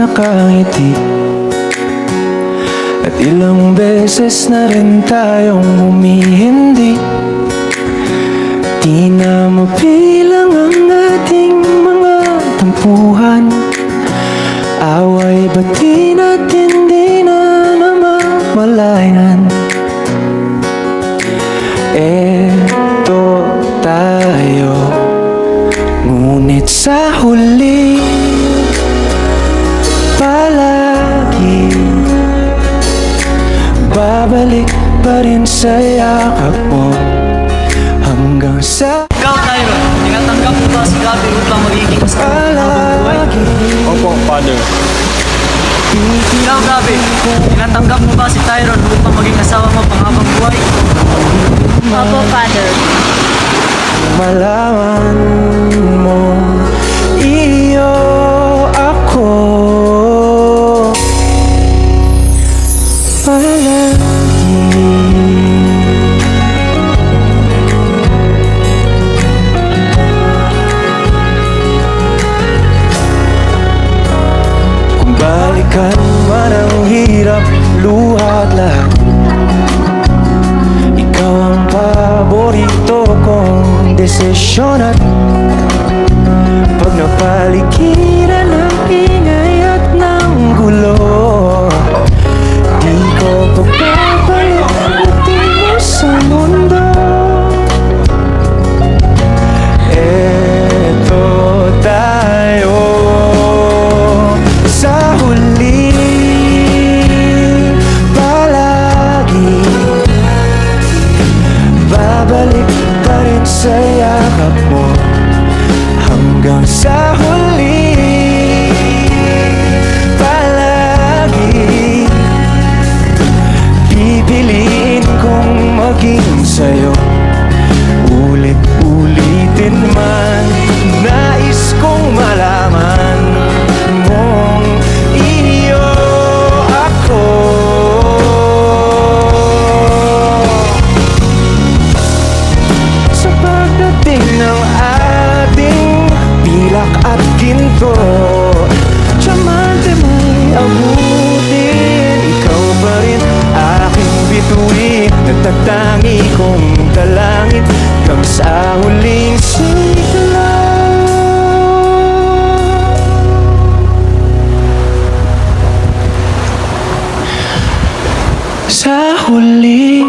nakangiti. At ilang beses na rin tayong humihindi. Di na mabilang ang ating mga tampuhan. Away ba't di natin di na namamalayan? Eto tayo, ngunit sa huli palagi babalik pa rin sa yakap mo hanggang sa Ikaw, Tyron, tinatanggap mo ba si Gabby upang magiging kasama habang buhay? Opo, Father. Ikaw, Gabby, tinatanggap mo ba si Tyron upang maging asawa mo pang habang buhay? Opo, Father. malaman mo iyo ako palagi. Kung balikan man ang hirap, luha at lahat, ikaw ang paborito kong desisyon. At pag napaligiran ng ingay at ng gulo, di ko pagpapalit mo sa mundo. Eto tayo sa huli palagi, babalik pa rin sa yakap mo hanggang sa huli palagi. Pipiliin kong maging sa'yo, ulit-ulitin man. Nais kong malaman mong iyo ako. Sa pagdating ng ating pilak at ginto, tiyamante mo'y abutin. Ikaw pa rin aking bituin, nagtatangi kong dalangin hanggang sa huling sigla. Sa huli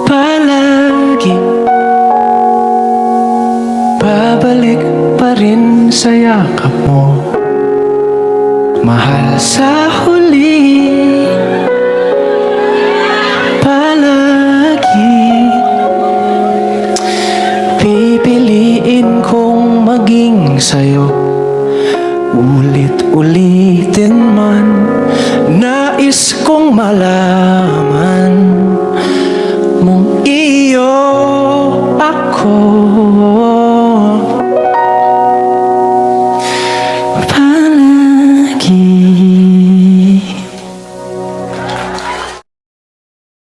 palagi, babalik pa rin sa yakap mo, mahal. Sa huli palagi, pipiliin kong maging sa'yo, ulit-ulitin man. Nais kong malaman mong iyo ako.